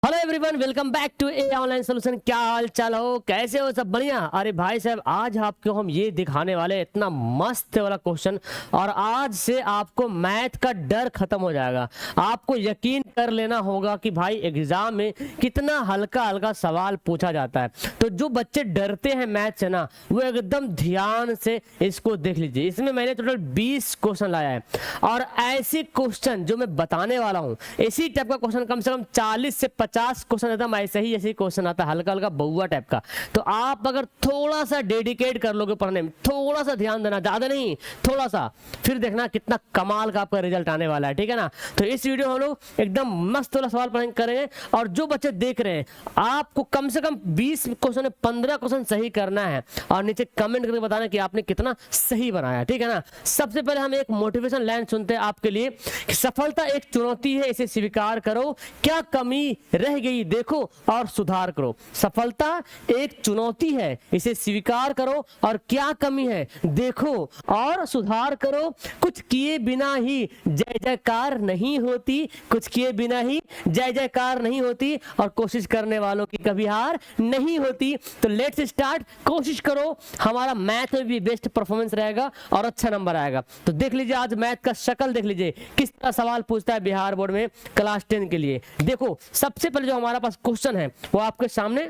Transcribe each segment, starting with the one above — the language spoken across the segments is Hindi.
Hello everyone, welcome back to a online solution. क्या हाल चाल हो, कैसे हो? सब बढ़िया? अरे भाई साहब, आज आपको हम ये दिखाने वाले इतना मस्त वाला क्वेश्चन, और आज से आपको मैथ का डर खत्म हो जाएगा। आपको यकीन कर लेना होगा कि भाई एग्जाम में कितना हल्का हल्का सवाल पूछा जाता है। तो जो बच्चे डरते हैं मैथ से ना, वो एकदम ध्यान से इसको देख लीजिए। इसमें मैंने टोटल 20 क्वेश्चन लाया है, और ऐसे क्वेश्चन जो मैं बताने वाला हूँ, इसी टाइप का क्वेश्चन कम से कम 40 से 50 क्वेश्चन एकदम ऐसे ही क्वेश्चन आता है, हल्का हल्का बउआ टाइप का। तो आप अगर थोड़ा सा डेडिकेट कर लोगे पढ़ने में, थोड़ा सा ध्यान देना, ज्यादा नहीं, थोड़ा सा, फिर देखना कितना कमाल का आपका रिजल्ट आने वाला है। ठीक है ना? तो इस वीडियो में हम लोग एकदम मस्त वाला सवाल पढ़ेंगे करेंगे। और जो बच्चे देख रहे हैं, आपको कम से कम 20 क्वेश्चन में 15 क्वेश्चन सही करना है, और नीचे कमेंट करके बताना कि आपने कितना सही बनाया। ठीक है ना? सबसे पहले हम एक मोटिवेशन लाइन सुनते हैं आपके लिए कि सफलता एक चुनौती है, इसे स्वीकार करो, क्या कमी रह गई देखो और सुधार करो। सफलता एक चुनौती है, इसे स्वीकार करो, और क्या कमी है देखो और सुधार करो। कुछ किए बिना ही जय जयकार नहीं होती, कुछ किए बिना ही जय जयकार नहीं होती, और कोशिश करने वालों की कभी हार नहीं होती। तो लेट्स स्टार्ट। कोशिश करो, हमारा मैथ में भी बेस्ट परफॉर्मेंस रहेगा और अच्छा नंबर आएगा। तो देख लीजिए, आज मैथ का शक्ल देख लीजिए, किस तरह सवाल पूछता है बिहार बोर्ड में क्लास 10 के लिए। देखो, सबसे पहले जो हमारा पास क्वेश्चन है वो आपके सामने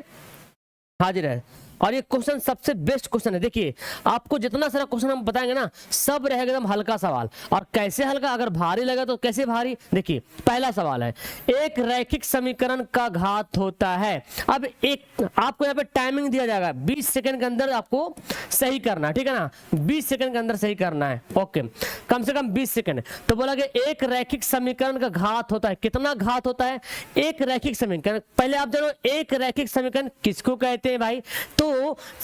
हाजिर है, और ये क्वेश्चन सबसे बेस्ट क्वेश्चन है। देखिए, आपको जितना सारा क्वेश्चन हम बताएंगे ना, सब रहेगा एकदम हल्का सवाल। और कैसे हल्का? अगर भारी लगा तो कैसे भारी? देखिए, पहला सवाल है, एक रैखिक समीकरण का घात होता है। अब एक आपको यहाँ पे टाइमिंग दिया जाएगा, 20 सेकंड के अंदर आपको सही करना है। ठीक है ना? 20 सेकंड के अंदर सही करना है। ओके, कम से कम 20 सेकंड। तो बोला कि एक रैखिक समीकरण का घात होता है। कितना घात होता है? एक रैखिक समीकरण, पहले आप जानो एक रैखिक समीकरण किसको कहते हैं भाई? तो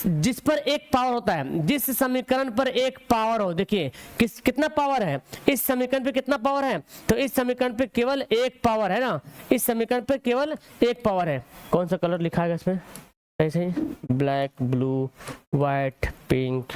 जिस पर एक पावर होता है, जिस समीकरण पर एक पावर हो। देखिए, कितना पावर है इस समीकरण पे? कितना पावर है? तो इस समीकरण पे केवल एक पावर है ना, इस समीकरण पे केवल एक पावर है। कौन सा कलर लिखा है इसमें? ऐसे ही ब्लैक, ब्लू, व्हाइट, पिंक,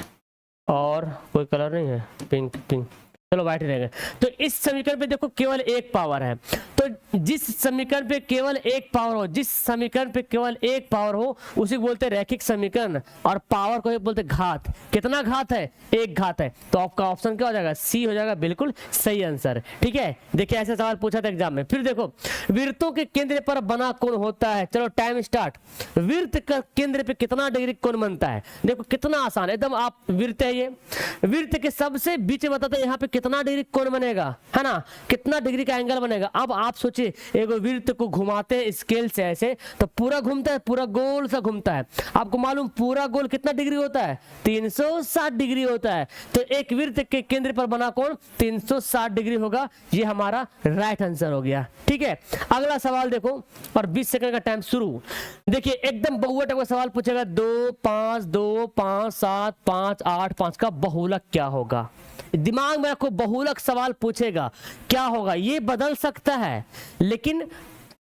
और कोई कलर नहीं है? पिंक पिंक, चलो व्हाइट रहेगा। तो इस समीकरण पे देखो केवल एक पावर है। तो जिस समीकरण पे केवल एक पावर हो, जिस समीकरण पे केवल एक पावर हो, उसी को बोलते हैं रैखिक समीकरण, और पावर को बोलते हैं घात। कितना घात है? एक घात है। तो आपका ऑप्शन क्या हो जाएगा? सी हो जाएगा, बिल्कुल सही आंसर। ठीक है? देखिए, ऐसे सवाल पूछा था एग्जाम में। फिर देखो, वृत्तों के केंद्र पर बना कोण होता है। चलो टाइम स्टार्ट। वृत्त का केंद्र पे कितना डिग्री कोण बनता है? देखो कितना आसान है एकदम। आप वृत्त है, ये वृत्त के सबसे बीच में बताते हैं यहाँ पे कितना डिग्री कोण बनेगा, है ना? कितना डिग्री का एंगल बनेगा। अब आप सोचिए, एक वृत्त को घुमाते हैं स्केल से ऐसे, तो पूरा घूमता है, पूरा गोल सा घूमता है। आपको मालूम पूरा गोल कितना डिग्री होता है? 360 डिग्री होता है। तो एक वृत्त के केंद्र पर बना कोण 360 डिग्री होगा। ये हमारा राइट आंसर हो गया। ठीक है? अगला सवाल देखो, और 20 सेकंड का टाइम शुरू। देखिए, एकदम बहुआ टाइप का सवाल पूछेगा। 2 5 2 5 7 5 8 5 का बहुलक क्या होगा? दिमाग में रखो, बहुलक सवाल पूछेगा, क्या होगा? ये बदल सकता है, लेकिन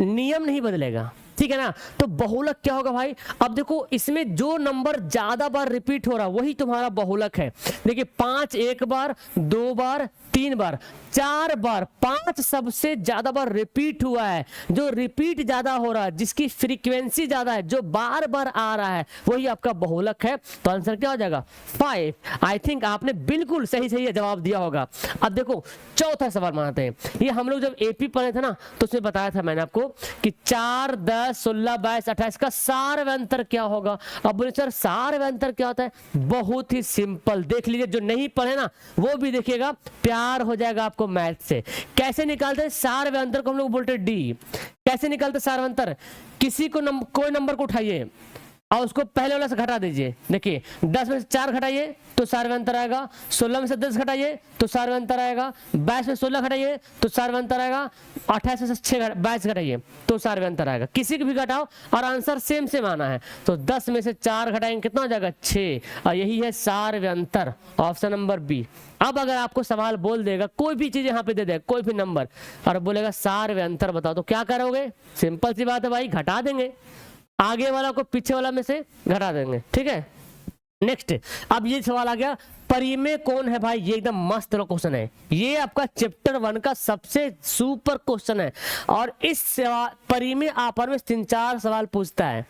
नियम नहीं बदलेगा। ठीक है ना? तो बहुलक क्या होगा भाई? अब देखो, इसमें जो नंबर ज्यादा बार रिपीट हो रहा है वही तुम्हारा बहुलक है। देखिए, 5 एक बार, 2 बार, 3 बार, 4 बार, 5 सबसे ज्यादा बार रिपीट हुआ है। जो रिपीट ज्यादा हो रहा है, जिसकी फ्रीक्वेंसी ज्यादा है, जो बार बार आ रहा है, वही आपका बहुलक है। तो आंसर क्या हो जाएगा? 5। आई थिंक आपने बिल्कुल सही सही जवाब दिया होगा। अब देखो, चौथा सवाल मानते हैं। ये हम लोग जब एपी पढ़े थे ना, तो उसमें बताया था मैंने आपको कि 4 10 16 22 28 का सार व अंतर क्या होगा। अब बोले सर, सार व अंतर क्या होता है? बहुत ही सिंपल, देख लीजिए, जो नहीं पढ़े ना वो भी देखिएगा, प्यार हो जाएगा आपको मैथ से। कैसे निकालते हैं सार व अंतर को? हम लोग बोलते हैं डी। कैसे निकालते सार व अंतर? किसी को कोई नंबर को उठाइए और उसको पहले वाला से घटा दीजिए। देखिए, 10 में से 4 घटाइए तो सार व अंतर आएगा। 16 में से 10 घटाइए तो सार व अंतर आएगा। 22 में 16 घटाइए तो सार व अंतर आएगा। 28 में से 22 घटाइए तो सार व अंतर आएगा। किसी को भी घटाओ और आंसर सेम सेम आना है। तो 10 में से 4 घटाएंगे, कितना हो जाएगा? 6। और यही है सार व अंतर, ऑप्शन नंबर बी। अब अगर आपको सवाल बोल देगा, कोई भी चीज यहाँ पे दे देगा, कोई भी नंबर, और बोलेगा सार व अंतर बताओ, तो क्या करोगे? सिंपल सी बात है भाई, घटा देंगे। आगे वाला को पीछे वाला में से घटा देंगे। ठीक है? नेक्स्ट, अब ये सवाल आ गया परिमेय कौन है भाई? ये एकदम मस्त क्वेश्चन है, ये आपका चैप्टर 1 का सबसे सुपर क्वेश्चन है। और इस परिमेय अपरिमेय 3-4 सवाल पूछता है,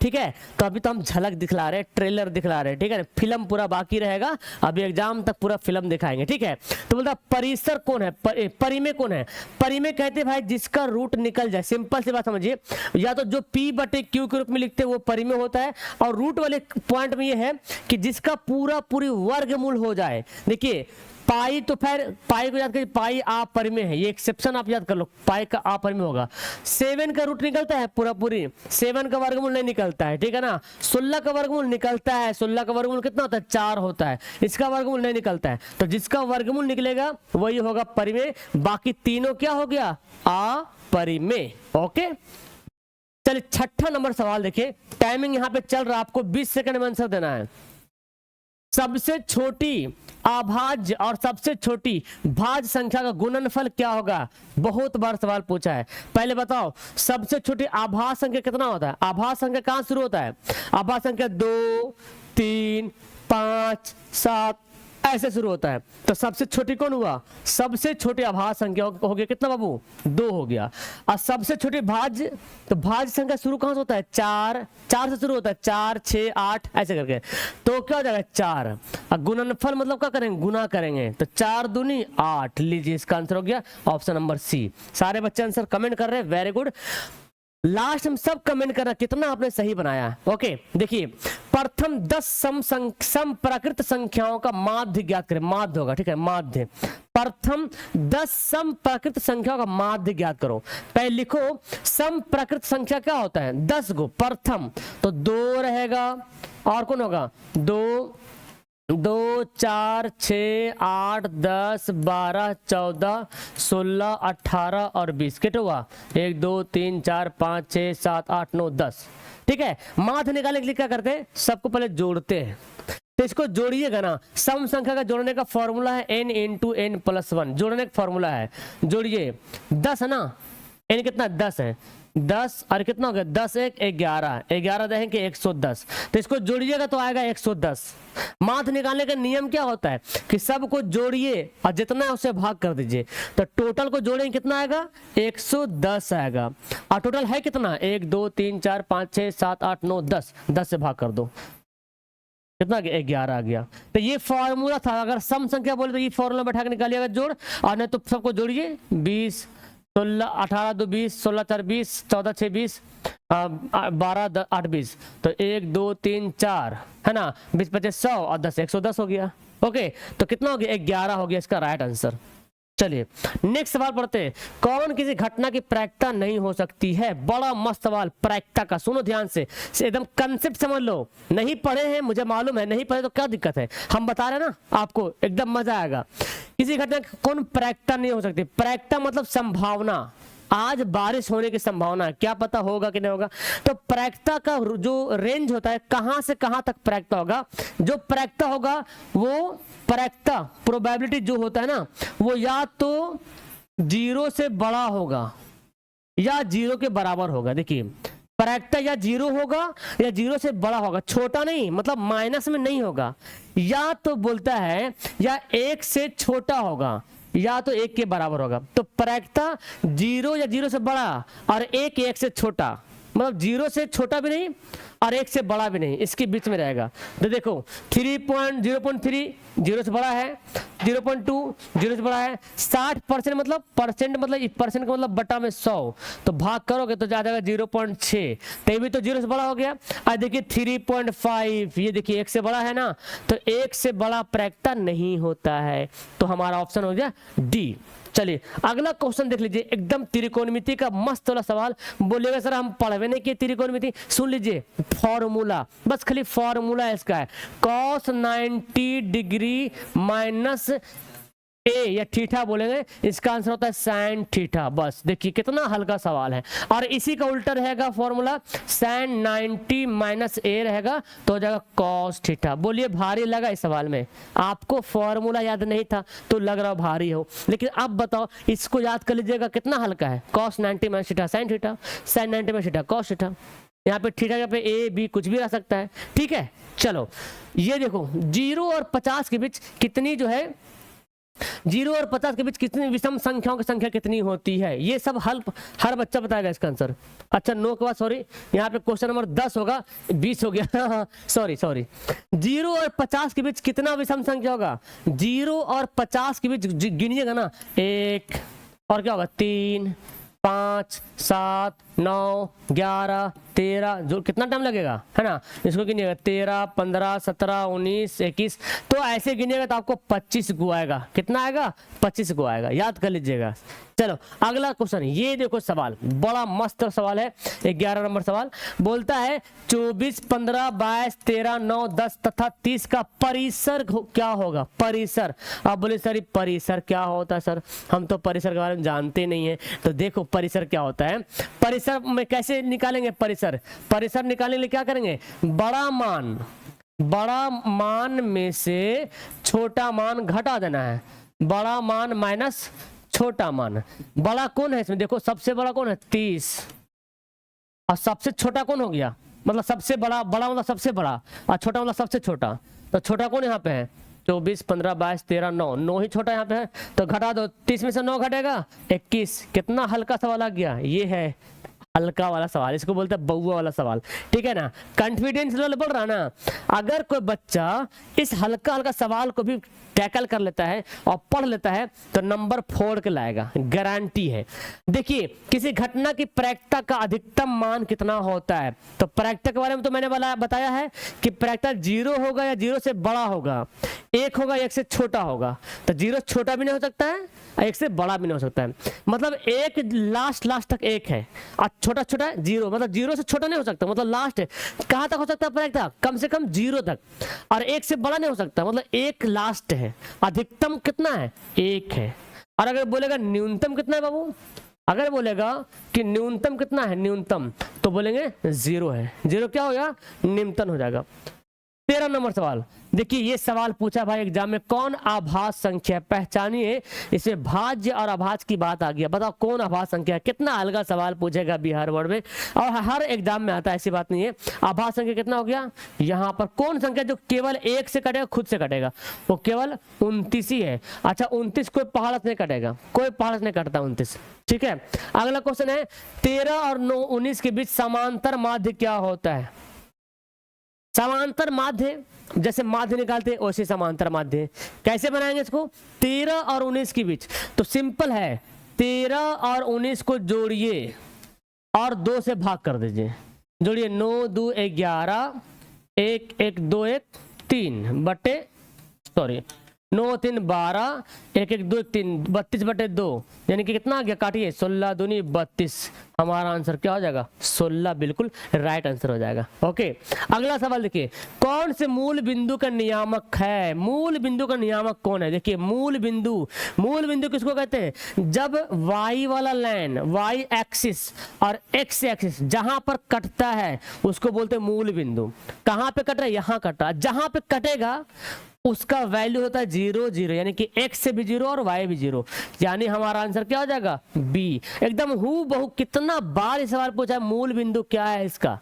ठीक है। तो अभी तो हम झलक दिखला रहे हैं, ट्रेलर दिखला रहे हैं, ठीक है। फिल्म पूरा बाकी रहेगा, अभी एग्जाम तक पूरा फिल्म दिखाएंगे, ठीक है। तो बोलता परिसर कौन है, परिमेय कौन है? परिमेय कहते हैं भाई जिसका रूट निकल जाए। सिंपल सी बात समझिए, या तो जो P/Q के रूप में लिखते हैं वो परिमेय होता है, और रूट वाले पॉइंट में ये है कि जिसका पूरी वर्गमूल हो जाए। देखिए पाई, तो फिर पाई को याद करिए, पाई अपरिमेय है, ये एक्सेप्शन आप याद कर लो, पाई का अपरिमेय होगा। 7 का रूट निकलता है पूरी, 7 का वर्गमूल नहीं निकलता है, ठीक है ना। 16 का वर्गमूल निकलता है, 16 का वर्गमूल कितना होता है? 4 होता है, इसका वर्गमूल नहीं निकलता है। तो जिसका वर्गमूल निकलेगा वही होगा परिमेय, बाकी तीनों क्या हो गया? अपरिमेय। ओके, चलिए 6ठा नंबर सवाल देखिए। टाइमिंग यहाँ पे चल रहा है, आपको 20 सेकंड में आंसर देना है। सबसे छोटी अभाज्य और सबसे छोटी भाज्य संख्या का गुणनफल क्या होगा? बहुत बार सवाल पूछा है। पहले बताओ सबसे छोटी आभाज्य संख्या कितना होता है? आभाज्य संख्या कहां शुरू होता है? आभाज्य संख्या 2, 3, 5, 7 ऐसे शुरू होता है। तो सबसे छोटी कौन हुआ? सबसे छोटी अभाज्य संख्या हो गया कितना बाबू? 2 हो गया। और सबसे छोटी भाज्य, तो भाज्य संख्या शुरू कहां से होता है? 4 से शुरू होता है, 4, 6, 8 ऐसे करके। तो क्या हो जाएगा? 4। और गुणनफल मतलब क्या करेंगे? गुना करेंगे, तो 4 दूनी 8। लीजिए इसका आंसर हो गया ऑप्शन नंबर सी। सारे बच्चे आंसर कमेंट कर रहे हैं, वेरी गुड। लास्ट हम सब कमेंट करना कितना आपने सही बनाया। ओके, देखिए प्रथम 10 सम प्राकृत संख्याओं का माध्य ज्ञात करें। माध्य होगा, ठीक है, माध्य। प्रथम 10 सम प्राकृत संख्याओं का माध्य ज्ञात करो। पहले लिखो सम प्राकृत संख्या क्या होता है? 10 गो प्रथम, तो 2 रहेगा, और कौन होगा? 2, 4, 6, 8, 10, 12, 14, 16, 18 और 20 कितना हुआ? 1, 2, 3, 4, 5, 6, 7, 8, 9, 10, ठीक है। माध्य निकालने के लिए क्या करते हैं? सबको पहले जोड़ते हैं। तो इसको जोड़िएगा ना, सम संख्या का जोड़ने का फॉर्मूला है n × n+1, जोड़ने का फॉर्मूला है। जोड़िए 10 है ना, n कितना? 10 है, 10 और कितना हो गया? 10 1 11, 11 देंगे 110। तो इसको जोड़िएगा तो आएगा 110। माध्य निकालने का नियम क्या होता है कि सबको जोड़िए और जितना है उससे भाग कर दीजिए। तो टोटल को जोड़ेंगे कितना आएगा? 110 आएगा। और टोटल है कितना? 1, 2, 3, 4, 5, 6, 7, 8, 9, 10। 10 से भाग कर दो, कितना? 11 आ गया। तो ये फॉर्मूला था। अगर सम संख्या बोले तो ये फॉर्मूला बैठा के निकालिएगा जोड़, और नहीं तो सबको जोड़िए। 20, 16, 18, 2, 20, 16, 4, 20, 14, 6, 20, 12, 8, 20। तो 1, 2, 3, 4 है ना, 20, 25, 100 और 10 110 हो गया। ओके, तो कितना हो गया? 11 हो गया इसका राइट आंसर। चलिए नेक्स्ट सवाल पढ़ते हैं। कौन किसी घटना की प्रायिकता नहीं हो सकती है? बड़ा मस्त सवाल प्रायिकता का, सुनो ध्यान से, एकदम कंसेप्ट समझ लो। नहीं पढ़े हैं मुझे मालूम है, नहीं पढ़े तो क्या दिक्कत है, हम बता रहे हैं ना आपको, एकदम मजा आएगा। किसी घटना की कौन प्रायिकता नहीं हो सकती? प्रायिकता मतलब संभावना। आज बारिश होने की संभावना है, क्या पता होगा कि नहीं होगा। तो प्रायिकता का जो रेंज होता है, कहां से कहां तक प्रायिकता होगा? जो प्रायिकता होगा वो प्रायिकता प्रोबेबिलिटी जो होता है ना, वो या तो 0 से बड़ा होगा या 0 के बराबर होगा। देखिए प्रायिकता या 0 होगा या 0 से बड़ा होगा, छोटा नहीं, मतलब माइनस में नहीं होगा। या तो बोलता है या 1 से छोटा होगा या तो 1 के बराबर होगा। तो प्रायिकता 0 या 0 से बड़ा और 1 से छोटा, मतलब 0 से छोटा भी नहीं और 1 से बड़ा भी नहीं, इसके बीच में रहेगा। तो देखो 0.3 0 से बड़ा है, 0.2 0 से बड़ा है, 60% मतलब परसेंट मतलब परसेंट का मतलब बटा में 100, तो भाग करोगे तो जा जाएगा 0.6, तो ये भी तो 0 से बड़ा हो गया। और देखिए 3.5, ये देखिए 1 से बड़ा है ना, तो 1 से बड़ा प्रायिकता नहीं होता है। तो हमारा ऑप्शन हो गया डी। चलिए अगला क्वेश्चन देख लीजिए, एकदम त्रिकोणमिति का मस्त वाला सवाल। बोलिएगा सर हम पढ़वे नहीं किए त्रिकोणमिति, सुन लीजिए फॉर्मूला, बस खाली फॉर्मूला इसका है cos 90 डिग्री माइनस ए या थीटा बोलेंगे, इसका आंसर होता है sin थीटा। बस देखिए कितना हल्का सवाल है। और इसी का उल्टा रहेगा फॉर्मूला, sin 90 माइनस ए रहेगा तो हो जाएगा cos थीटा। बोलिए भारी लगा इस सवाल में? आपको फॉर्मूला याद नहीं था तो लग रहा भारी हो, लेकिन अब बताओ इसको याद कर लीजिएगा कितना हल्का है। cos 90 minus theta sin theta, sin 90 minus theta cos theta. यहाँ पे थीटा पे ए बी कुछ भी रह सकता है, ठीक है। चलो ये देखो 0 और 50 के बीच कितनी जो है 0 और 50 के बीच कितनी विषम संख्याओं की संख्या कितनी होती है, ये सब हर बच्चा बताएगा इसका आंसर। अच्छा 9 के बाद सॉरी यहाँ पे क्वेश्चन नंबर 10 होगा, 20 हो गया सॉरी 0 और 50 के बीच कितना विषम संख्या होगा, 0 और 50 के बीच गिनिएगा ना, 1 और क्या होगा 3 5 7 9 11 13, जो कितना टाइम लगेगा है ना, इसको गिनिएगा 13 15 17 19 21, तो ऐसे गिनिएगा तो आपको 25 को आएगा। कितना आएगा 25 को आएगा, याद कर लीजिएगा। चलो अगला क्वेश्चन, ये देखो सवाल बड़ा मस्त सवाल है, 11 नंबर सवाल बोलता है 24 15 22 13 9 10 तथा 30 का परिसर क्या होगा। परिसर, आप बोले सर परिसर क्या होता है सर, हम तो परिसर के बारे में जानते नहीं है। तो देखो परिसर क्या होता है, परिसर में कैसे निकालेंगे परिसर निकालने के लिए क्या करेंगे, बड़ा मान में से छोटा मान घटा देना है, बड़ा मान माइनस छोटा मान। बड़ा कौन है इसमें, देखो सबसे बड़ा कौन है 30 और सबसे छोटा कौन हो गया, मतलब सबसे बड़ा मतलब सबसे बड़ा और छोटा मतलब सबसे छोटा। तो छोटा कौन यहाँ पे है 24 15 22 13 9 ही छोटा यहाँ पे है, तो घटा दो 30 में से 9 घटेगा 21। कितना हल्का सवाल आ गया, ये है हल्का वाला सवाल, इसको बोलते हैं बउआ वाला सवाल, ठीक है ना। कॉन्फिडेंस लेवल बढ़ रहा ना, अगर कोई बच्चा इस हल्का सवाल को भी टैकल कर लेता है और पढ़ लेता है तो नंबर 4 के लाएगा, गारंटी है। देखिए किसी घटना की प्रायिकता का अधिकतम मान कितना होता है, तो प्रायिकता के बारे में तो मैंने बताया है कि प्रायिकता 0 होगा या 0 से बड़ा होगा, 1 होगा 1 से छोटा होगा। तो 0 छोटा भी नहीं हो सकता है, 1 से बड़ा भी नहीं हो सकता है, मतलब 1 लास्ट तक 1 है और छोटा 0, मतलब 0 से छोटा नहीं हो सकता, मतलब लास्ट है। कहाँ तक हो सकता है प्रायिकता, कम से कम 0 तक, और 1 से बड़ा नहीं हो सकता, मतलब 1 लास्ट है। अधिकतम कितना है 1 है। और अगर बोलेगा न्यूनतम कितना है बाबू, अगर बोलेगा कि न्यूनतम कितना है न्यूनतम, तो बोलेंगे 0 है। 0 क्या हो गया, निम्नतम हो जाएगा। 13 नंबर सवाल, देखिए ये सवाल पूछा भाई एग्जाम में, कौन आभास संख्या पहचानिए। इसमें भाज्य और अभाज्य की बात आ गया, बताओ कौन आभास संख्या है। कितना अलग सवाल पूछेगा बिहार बोर्ड में और हर एग्जाम में आता है, ऐसी बात नहीं है। आभास संख्या कितना हो गया, यहाँ पर कौन संख्या जो केवल 1 से कटेगा, खुद से कटेगा, वो केवल 29 ही है। अच्छा 29 कोई पहाड़ से नहीं कटेगा, कोई पहाड़ से नहीं कटता 29, ठीक है। अगला क्वेश्चन है 13 और 19 के बीच समांतर माध्य क्या होता है। समांतर माध्य, जैसे माध्य निकालते हैं वैसे समांतर माध्य। कैसे बनाएंगे इसको, 13 और 19 के बीच, तो सिंपल है 13 और 19 को जोड़िए और 2 से भाग कर दीजिए, जोड़िए 9 2 11 1 1 2 1 3 बटे 9 3 12 1 1 2 1 3 32 बटे 2, यानी कि कितना आ गया, काटिए 16 दूनी 32। हमारा आंसर क्या हो जाएगा 16, बिल्कुल राइट आंसर हो जाएगा। ओके अगला सवाल देखिए, कौन से मूल बिंदु का नियामक है। मूल बिंदु का नियामक कौन है, देखिए मूल बिंदु किसको कहते हैं, जब y वाला लाइन y एक्सिस और x एक्सिस जहां पर कटता है उसको बोलते हैं मूल बिंदु। कहां पे कट रहा है, यहाँ कट रहा है, जहां पे कटेगा उसका वैल्यू होता है 0 0, यानी कि x से भी 0 और y भी 0, यानी हमारा आंसर क्या हो जाएगा B। एकदम हूबहू, कितना बार इस सवाल पूछा है, मूल बिंदु क्या है इसका,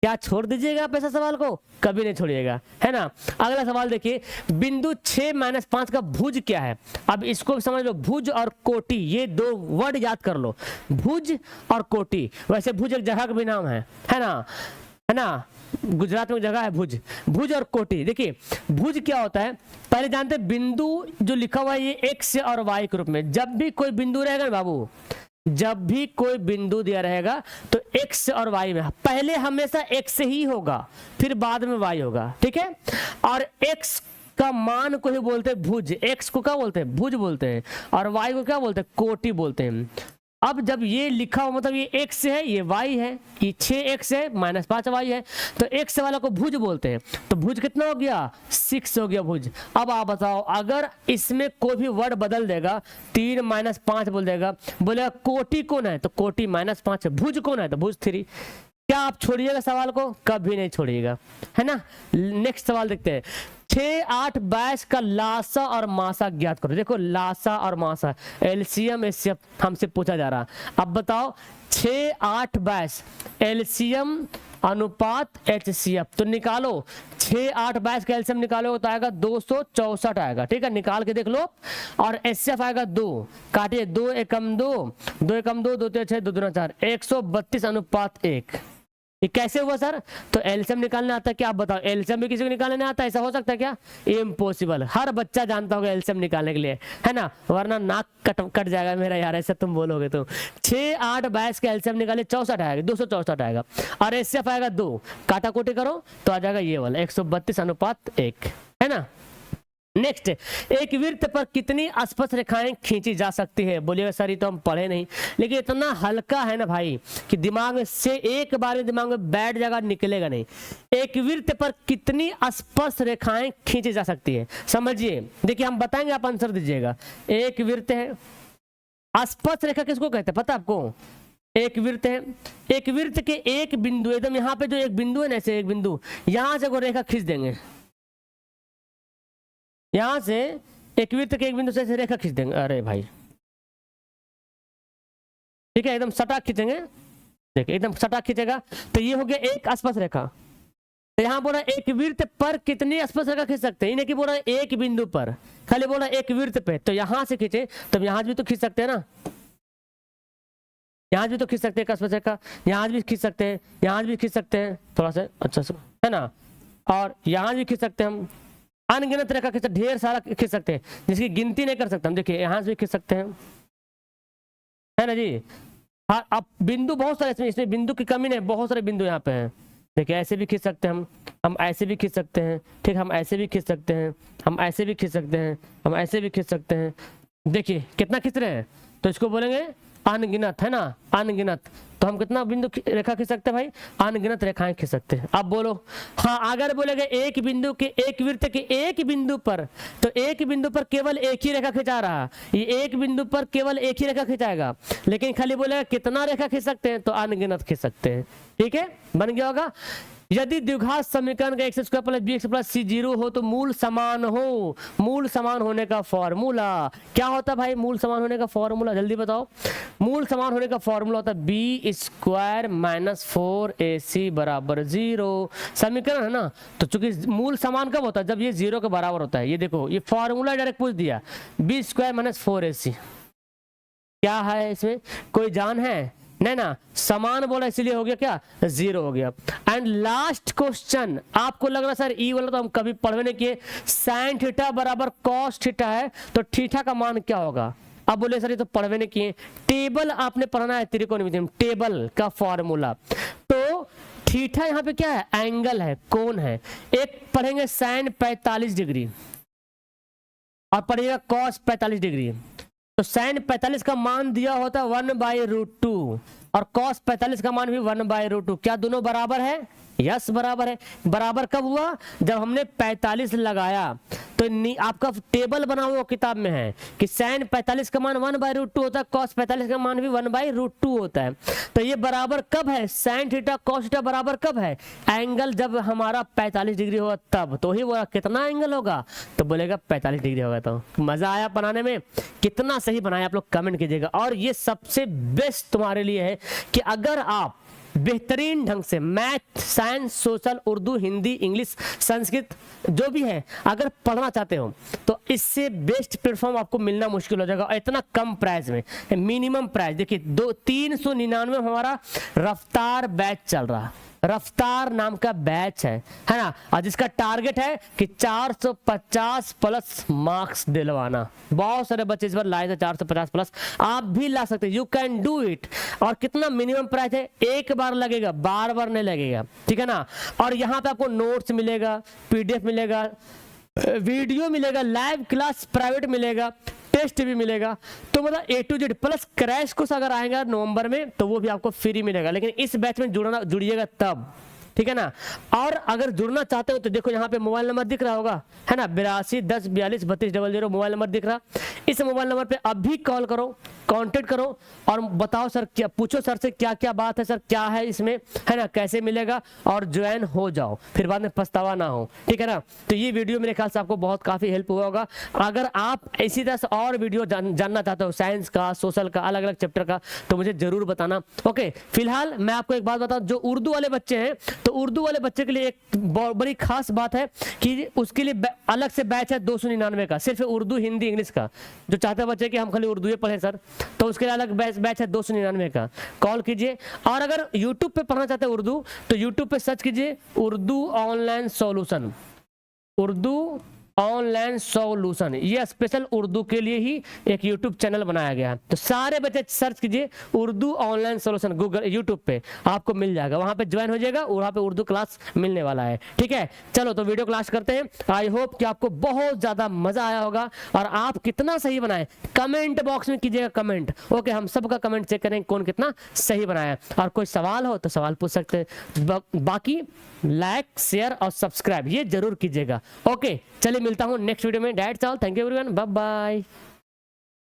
क्या छोड़ दीजिएगा आप ऐसा सवाल को, कभी नहीं छोड़िएगा, है ना। अगला सवाल देखिए, बिंदु 6 - 5 का भुज क्या है। अब इसको समझ लो, भुज और कोटि, ये 2 वर्ड याद कर लो, भुज और कोटि। वैसे भुज एक जगह का भी नाम है ना, गुजरात में जगह है भुज और कोटि। देखिए भुज क्या होता है, पहले जानते हैं बिंदु जो लिखा हुआ है ये x और y के रूप में। जब भी कोई बिंदु रहेगा ना बाबू, जब भी कोई बिंदु दिया रहेगा तो x और y में पहले हमेशा x ही होगा, फिर बाद में y होगा, ठीक है। और x का मान को ही बोलते हैं भुज, x को क्या बोलते हैं भुज बोलते हैं, और y को क्या बोलते हैं कोटि बोलते हैं। अब जब ये लिखा हो मतलब ये x है ये y है, ये 6x है -5y है, तो x वाला को भुज बोलते हैं। तो भुज कितना हो गया 6 हो गया भुज। अब आप बताओ, अगर इसमें कोई भी वर्ड बदल देगा, 3 - 5 बोल देगा, बोलेगा कोटि कौन है, तो कोटि -5 है, भुज कौन है तो भुज 3। क्या आप छोड़िएगा सवाल को, कभी नहीं छोड़िएगा, है ना। नेक्स्ट सवाल देखते हैं, 6 8 22 का लासा और मासा ज्ञात करो। देखो लासा और मासा एलसीएम हमसे पूछा जा रहा। अब बताओ 6 8 22 एलसीएम अनुपात HCF। तो निकालो 6 8 22 का एलसीएम निकालोगे तो आएगा 264 आएगा, ठीक है, निकाल के देख लो। और HCF आएगा 2, काटिए 2 एकम 2, 2 एकम 2, 2 6 2 दूना 4, 132 अनुपात 1। ये कैसे हुआ सर? तो एलसीएम निकालने आता है क्या? आप बताओ, एलसीएम भी किसी को निकालने नहीं आता? ऐसा हो सकता है क्या? इम्पॉसिबल। हर बच्चा जानता होगा एलसीएम निकालने के लिए, है ना, वरना नाक कट जाएगा मेरा यार, ऐसा तुम बोलोगे तो। 6 8 22 का एलसीएम निकाले 64 आएगा, 264 आएगा। और एचसीएफ आएगा 2, काटा कोटी करो तो आ जाएगा ये वाला 132 अनुपात 1, है ना। नेक्स्ट, एक वृत्त पर कितनी स्पर्श रेखाएं खींची जा सकती है? बोलिएगा सर ये तो हम पढ़े नहीं, लेकिन इतना हल्का है ना भाई कि दिमाग में से एक बार में दिमाग में बैठ जाएगा, निकलेगा नहीं। एक वृत्त पर कितनी स्पर्श रेखाएं खींची जा सकती है? समझिए, देखिए हम बताएंगे, आप आंसर दीजिएगा। एक वृत्त है, स्पर्श रेखा किसको कहते हैं पता आपको? एक वृत्त है, एक वृत्त के एक बिंदु, एकदम यहाँ पे जो एक बिंदु है ना, ऐसे एक बिंदु, यहां से वो रेखा खींच देंगे, यहां से एक वृत्त के एक बिंदु से रेखा खींच देंगे। अरे भाई ठीक है, एकदम सटाक खींचेंगे, देखिए एकदम सटाक खींचेगा तो ये हो गया एक स्पर्श रेखा। तो यहाँ बोला एक वृत्त पर कितनी स्पर्श रेखा खींच सकते हैं, इन्हें कि बोला एक बिंदु पर, खाली बोला एक वृत्त पे, तो यहां से खींचे तो यहां भी तो खींच सकते हैं ना, यहां भी तो खींच सकते हैं स्पर्श रेखा, यहां भी खींच सकते हैं, यहां भी खींच सकते हैं थोड़ा सा अच्छा सा, है ना, और यहां भी खींच सकते हैं हम, अनगिनत रेखा खींच, ढेर सारा खींच सकते हैं जिसकी गिनती नहीं कर सकते हम। देखिए यहां से भी खींच सकते हैं, है ना जी। हाँ, अब बिंदु बहुत सारे, इसमें बिंदु की कमी नहीं, बहुत सारे बिंदु यहाँ पे हैं। देखिए ऐसे भी खींच सकते हैं हम ऐसे भी खींच सकते हैं, ठीक, हम ऐसे भी खींच सकते हैं, हम ऐसे भी खींच सकते हैं, हम ऐसे भी खींच सकते हैं। देखिए कितना खींच रहे हैं, तो इसको बोलेंगे अनगिनत, है ना, अनगिनत। तो हम कितना बिंदु रेखा खींच सकते हैं भाई? अनगिनत रेखाएं खींच सकते हैं। अब बोलो, हाँ अगर बोलेगा एक बिंदु के, एक वृत्त के एक बिंदु पर, तो एक बिंदु पर केवल एक ही रेखा खिंचा रहा, ये एक बिंदु पर केवल एक ही रेखा खिंचाएगा, लेकिन खाली बोलेगा कितना रेखा खींच सकते हैं, तो अनगिनत खींच सकते हैं। ठीक है, बन गया होगा। यदि द्विघात समीकरण का x square plus b x plus c 0 हो तो मूल समान हो, मूल समान होने का फॉर्मूला क्या होता है भाई? मूल समान होने का फॉर्मूला जल्दी बताओ। मूल समान होने का फॉर्मूला होता है बी स्क्वायर माइनस 4ac बराबर 0। समीकरण है ना, तो चूंकि मूल समान कब होता है? जब ये 0 के बराबर होता है। ये देखो ये फॉर्मूला डायरेक्ट पूछ दिया, बी स्क्वायर माइनस 4ac, क्या है इसमें कोई जान है? नहीं ना, समान बोला इसलिए हो गया क्या? 0 हो गया। एंड लास्ट क्वेश्चन, आपको लग रहा सर ई वाला तो हम कभी पढ़वे नहीं किए, साइन थीटा बराबर कॉस थीटा है तो थीटा का मान क्या होगा? अब बोले सर ये तो पढ़वे नहीं किए, टेबल आपने पढ़ना है त्रिकोणमिति में, टेबल का फॉर्मूला। तो थीटा यहाँ पे क्या है? एंगल है, कोण है। एक पढ़ेंगे साइन 45 डिग्री और पढ़िएगा कॉस 45 डिग्री। तो साइन 45 का मान दिया होता है 1/√2 और कॉस 45 का मान भी 1/√2। क्या दोनों बराबर है? यस बराबर है। बराबर कब हुआ? जब हमने 45 लगाया। तो आपका टेबल बना हुआ किताब में है कि साइन 45 का मान 1/√2 होता है, कॉस 45 का मान भी 1/√2 होता है। तो ये बराबर कब है? साइन थीटा कॉस थीटा बराबर कब है? एंगल जब हमारा 45 डिग्री होगा तब। तो ही बोला कितना एंगल होगा? तो बोलेगा 45 डिग्री होगा। तो मजा आया बनाने में? कितना सही बनाया आप लोग कमेंट कीजिएगा। और ये सबसे बेस्ट तुम्हारे लिए है कि अगर आप बेहतरीन ढंग से math, science, social, Urdu, Hindi, English, Sanskrit जो भी है अगर पढ़ना चाहते हो तो इससे बेस्ट प्लेटफॉर्म आपको मिलना मुश्किल हो जाएगा। और इतना कम प्राइस में, मिनिमम प्राइस देखिए 399 हमारा रफ्तार बैच चल रहा, रफ्तार नाम का बैच है ना, और जिसका टारगेट है कि 450 प्लस मार्क्स दिलवाना। बहुत सारे बच्चे इस बार लाए थे 450 प्लस, आप भी ला सकते, यू कैन डू इट। और कितना मिनिमम प्राइस है? एक बार लगेगा, बार बार नहीं लगेगा, ठीक है ना। और यहाँ पे आपको नोट्स मिलेगा, पीडीएफ मिलेगा, वीडियो मिलेगा, लाइव क्लास प्राइवेट मिलेगा, टेस्ट भी मिलेगा। तो मतलब A to Z plus crash course अगर आएगा नवंबर में तो वो भी आपको फ्री मिलेगा। लेकिन इस बैच में जुड़िएगा तब, ठीक है ना। और अगर जुड़ना चाहते हो तो देखो यहाँ पे मोबाइल नंबर दिख रहा होगा, है ना, 8210423200 मोबाइल नंबर दिख रहा। इस मोबाइल नंबर पे अभी कॉल करो, कांटेक्ट करो और बताओ सर, क्या पूछो सर से क्या क्या बात है, सर क्या है इसमें, है ना, कैसे मिलेगा, और ज्वाइन हो जाओ, फिर बाद में पछतावा ना हो, ठीक है ना। तो ये वीडियो मेरे ख्याल से आपको बहुत काफी हेल्प हुआ होगा। अगर आप इसी तरह से और वीडियो जानना चाहते हो साइंस का, सोशल का, अलग अलग चैप्टर का, तो मुझे जरूर बताना। ओके, फिलहाल मैं आपको एक बात बताऊं, जो उर्दू वाले बच्चे हैं, तो उर्दू वाले बच्चे के लिए एक बड़ी खास बात है कि उसके लिए अलग से बैच है 299 का, सिर्फ उर्दू, हिंदी, इंग्लिश का। जो चाहते हैं बच्चे कि हम खाली उर्दू पढ़े सर, तो उसके लिए अलग बैच है 299 का। कॉल कीजिए। और अगर यूट्यूब पे पढ़ना चाहते हैं उर्दू, तो यूट्यूब पे सर्च कीजिए Urdu online solution, Urdu online solution, ये स्पेशल उर्दू के लिए ही एक यूट्यूब चैनल बनाया गया है। तो सारे बच्चे सर्च कीजिए Urdu online solution Google, YouTube पे आपको मिल जाएगा, वहां पे ज्वाइन हो जाएगा, वहां पे उर्दू क्लास मिलने वाला है, ठीक है। चलो तो वीडियो क्लास करते हैं। आई होप कि आपको बहुत ज्यादा मजा आया होगा, और आप कितना सही बनाए कमेंट बॉक्स में कीजिएगा कमेंट। ओके, हम सबका कमेंट चेक करेंगे कौन कितना सही बनाया। और कोई सवाल हो तो सवाल पूछ सकते हैं, बाकी लाइक, शेयर और सब्सक्राइब ये जरूर कीजिएगा। ओके, चलिए मिलता हूँ नेक्स्ट वीडियो में। That's all, thank you everyone, bye bye.